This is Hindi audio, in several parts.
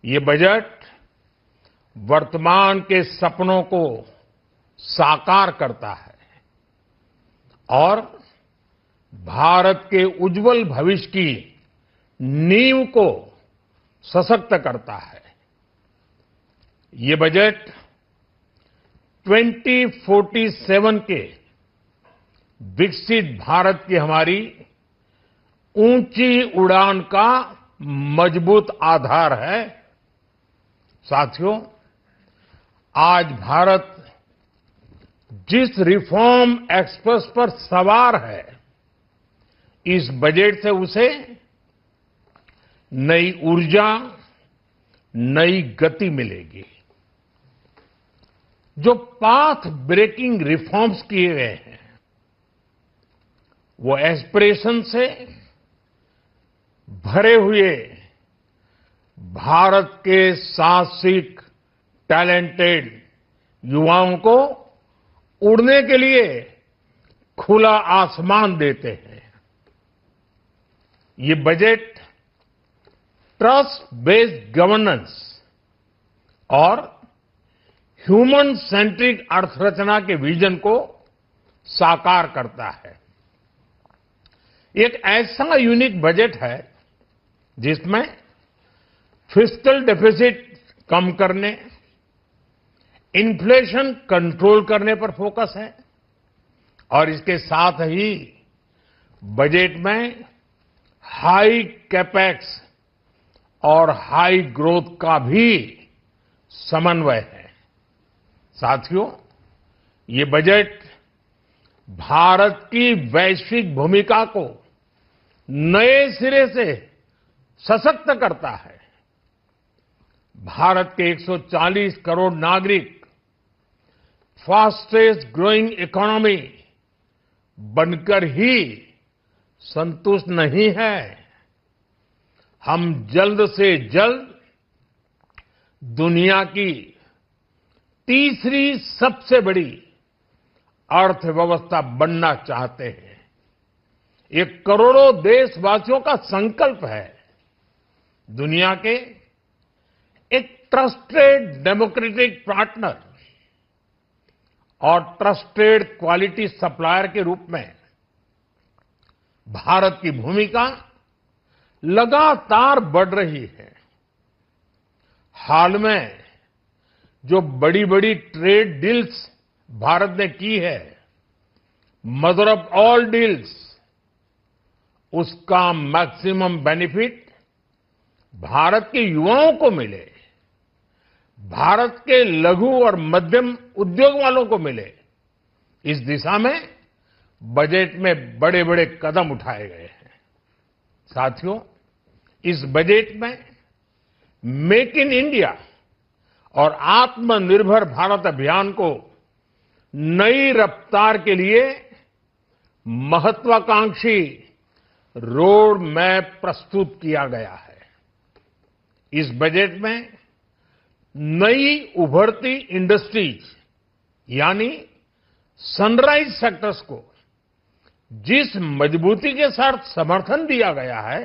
ये बजट वर्तमान के सपनों को साकार करता है और भारत के उज्जवल भविष्य की नींव को सशक्त करता है। ये बजट 2047 के विकसित भारत की हमारी ऊंची उड़ान का मजबूत आधार है। साथियों, आज भारत जिस रिफॉर्म एक्सप्रेस पर सवार है, इस बजट से उसे नई ऊर्जा, नई गति मिलेगी। जो पाथ ब्रेकिंग रिफॉर्म्स किए गए हैं, वो एस्पिरेशन से भरे हुए भारत के साहसिक, टैलेंटेड युवाओं को उड़ने के लिए खुला आसमान देते हैं। ये बजट ट्रस्ट बेस्ड गवर्नेंस और ह्यूमन सेंट्रिक अर्थरचना के विजन को साकार करता है। एक ऐसा यूनिक बजट है जिसमें फिस्कल डेफिसिट कम करने, इन्फ्लेशन कंट्रोल करने पर फोकस है और इसके साथ ही बजट में हाई कैपेक्स और हाई ग्रोथ का भी समन्वय है। साथियों, ये बजट भारत की वैश्विक भूमिका को नए सिरे से सशक्त करता है। भारत के 140 करोड़ नागरिक फास्टेस्ट ग्रोइंग इकोनॉमी बनकर ही संतुष्ट नहीं है। हम जल्द से जल्द दुनिया की तीसरी सबसे बड़ी अर्थव्यवस्था बनना चाहते हैं। ये करोड़ों देशवासियों का संकल्प है। दुनिया के एक ट्रस्टेड डेमोक्रेटिक पार्टनर और ट्रस्टेड क्वालिटी सप्लायर के रूप में भारत की भूमिका लगातार बढ़ रही है। हाल में जो बड़ी बड़ी ट्रेड डील्स भारत ने की है, मदर ऑफ ऑल डील्स, उसका मैक्सिमम बेनिफिट भारत के युवाओं को मिले, भारत के लघु और मध्यम उद्योग वालों को मिले। इस दिशा में बजट में बड़े बड़े कदम उठाए गए हैं। साथियों, इस बजट में मेक इन इंडिया और आत्मनिर्भर भारत अभियान को नई रफ्तार के लिए महत्वाकांक्षी रोड मैप प्रस्तुत किया गया है। इस बजट में नई उभरती इंडस्ट्रीज यानी सनराइज सेक्टर्स को जिस मजबूती के साथ समर्थन दिया गया है,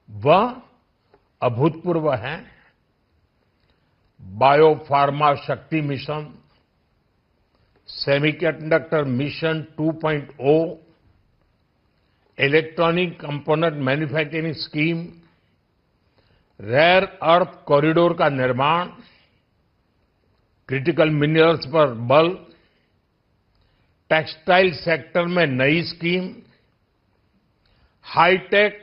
वह अभूतपूर्व है। Biopharma Shakti mission, semiconductor mission 2.0, electronic component manufacturing scheme, rare earth corridor का निर्माण, क्रिटिकल मिनरल्स पर बल, टेक्सटाइल सेक्टर में नई स्कीम, हाईटेक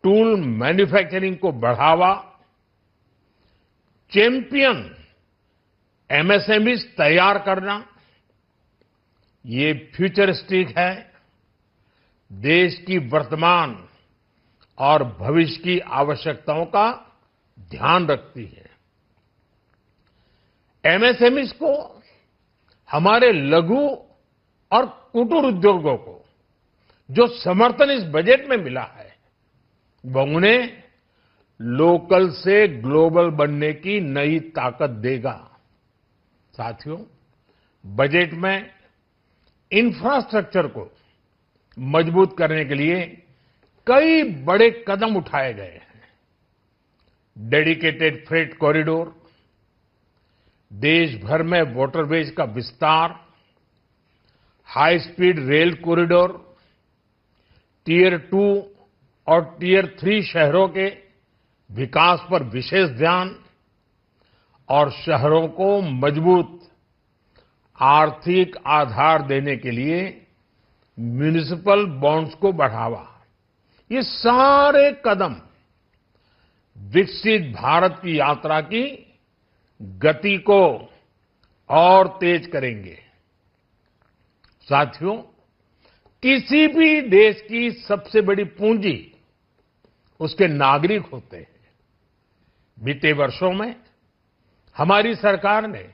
टूल मैन्युफैक्चरिंग को बढ़ावा, चैंपियन एमएसएमईज तैयार करना, ये फ्यूचरिस्टिक है, देश की वर्तमान और भविष्य की आवश्यकताओं का ध्यान रखती है। एमएसएमईज को, हमारे लघु और कुटीर उद्योगों को जो समर्थन इस बजट में मिला है, वह उन्हें लोकल से ग्लोबल बनने की नई ताकत देगा। साथियों, बजट में इंफ्रास्ट्रक्चर को मजबूत करने के लिए कई बड़े कदम उठाए गए हैं। डेडिकेटेड फ्रेट कॉरिडोर, देश भर में वाटरवेज का विस्तार, high speed rail corridor, tier 2 और टियर 3 शहरों के विकास पर विशेष ध्यान और शहरों को मजबूत आर्थिक आधार देने के लिए म्युनिसिपल बॉन्ड्स को बढ़ावा, ये सारे कदम विकसित भारत की यात्रा की गति को और तेज करेंगे। साथियों, किसी भी देश की सबसे बड़ी पूंजी उसके नागरिक होते हैं। बीते वर्षों में हमारी सरकार ने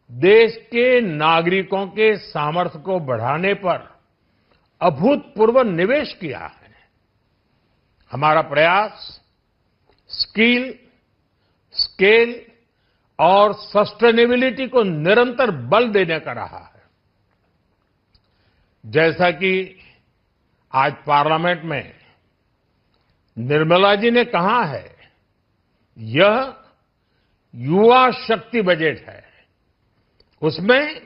देश के नागरिकों के सामर्थ्य को बढ़ाने पर अभूतपूर्व निवेश किया है। हमारा प्रयास स्किल, स्केल और सस्टेनेबिलिटी को निरंतर बल देने का रहा है। जैसा कि आज पार्लियामेंट में निर्मला जी ने कहा है, यह युवा शक्ति बजट है। उसमें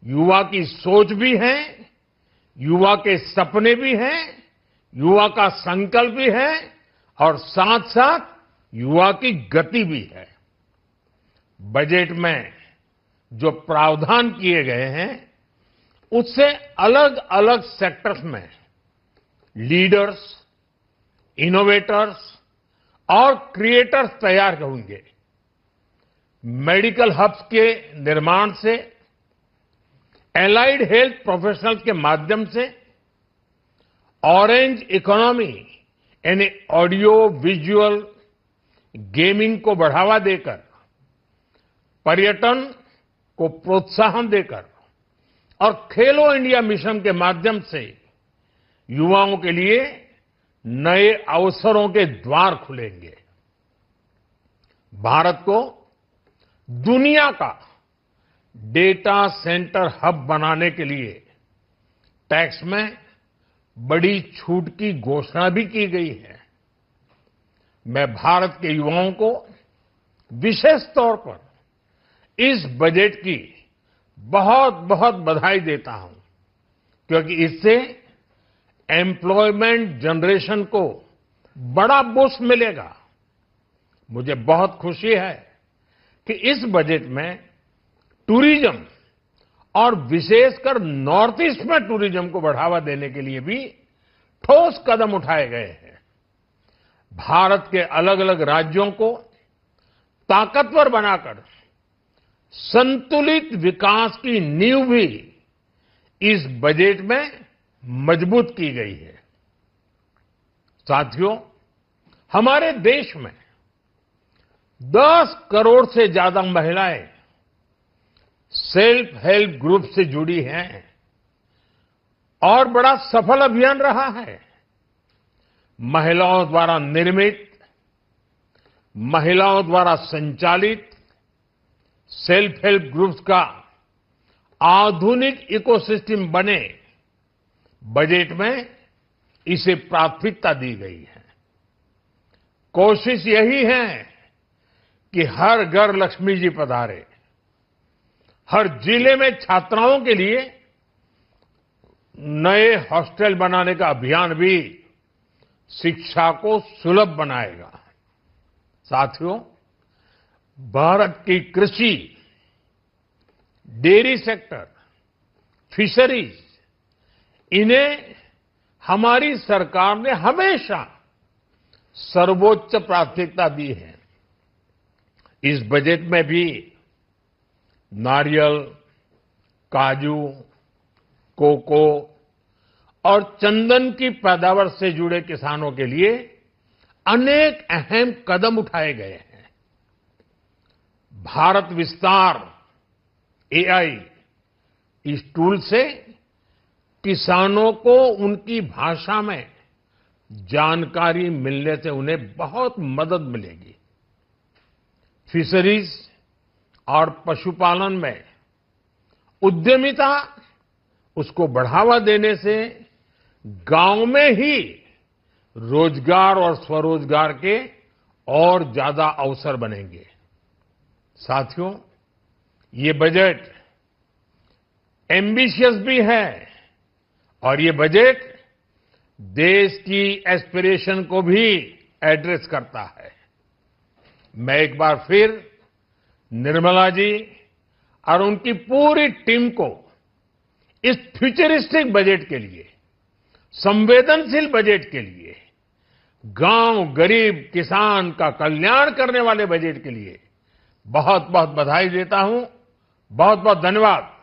युवा की सोच भी है, युवा के सपने भी हैं, युवा का संकल्प भी है और साथ साथ युवा की गति भी है। बजट में जो प्रावधान किए गए हैं, उससे अलग अलग सेक्टर्स में लीडर्स, इनोवेटर्स और क्रिएटर्स तैयार होंगे। मेडिकल हब्स के निर्माण से, एलाइड हेल्थ प्रोफेशनल्स के माध्यम से, ऑरेंज इकोनॉमी यानी ऑडियो विजुअल गेमिंग को बढ़ावा देकर, पर्यटन को प्रोत्साहन देकर और खेलो इंडिया मिशन के माध्यम से युवाओं के लिए नए अवसरों के द्वार खुलेंगे। भारत को दुनिया का डेटा सेंटर हब बनाने के लिए टैक्स में बड़ी छूट की घोषणा भी की गई है। मैं भारत के युवाओं को विशेष तौर पर इस बजट की बहुत बहुत बधाई देता हूं, क्योंकि इससे एम्प्लॉयमेंट जनरेशन को बड़ा बूस्ट मिलेगा। मुझे बहुत खुशी है कि इस बजट में टूरिज्म और विशेषकर नॉर्थ ईस्ट में टूरिज्म को बढ़ावा देने के लिए भी ठोस कदम उठाए गए हैं। भारत के अलग अलग राज्यों को ताकतवर बनाकर संतुलित विकास की नींव भी इस बजट में मजबूत की गई है। साथियों, हमारे देश में 10 करोड़ से ज्यादा महिलाएं सेल्फ हेल्प ग्रुप से जुड़ी हैं और बड़ा सफल अभियान रहा है। महिलाओं द्वारा निर्मित, महिलाओं द्वारा संचालित सेल्फ हेल्प ग्रुप्स का आधुनिक इकोसिस्टम बने, बजट में इसे प्राथमिकता दी गई है। कोशिश यही है कि हर घर लक्ष्मी जी पधारे। हर जिले में छात्राओं के लिए नए हॉस्टल बनाने का अभियान भी शिक्षा को सुलभ बनाएगा। साथियों, भारत की कृषि, डेयरी सेक्टर, फिशरीज, इन्हें हमारी सरकार ने हमेशा सर्वोच्च प्राथमिकता दी है। इस बजट में भी नारियल, काजू, कोको और चंदन की पैदावार से जुड़े किसानों के लिए अनेक अहम कदम उठाए गए हैं। भारत विस्तार एआई, इस टूल से किसानों को उनकी भाषा में जानकारी मिलने से उन्हें बहुत मदद मिलेगी। फिशरीज और पशुपालन में उद्यमिता, उसको बढ़ावा देने से गांव में ही रोजगार और स्वरोजगार के और ज्यादा अवसर बनेंगे। साथियों, ये बजट एम्बिशियस भी है और ये बजट देश की एस्पिरेशन को भी एड्रेस करता है। मैं एक बार फिर निर्मला जी और उनकी पूरी टीम को इस फ्यूचरिस्टिक बजट के लिए, संवेदनशील बजट के लिए, गांव, गरीब, किसान का कल्याण करने वाले बजट के लिए बहुत बहुत बधाई देता हूं। बहुत बहुत धन्यवाद।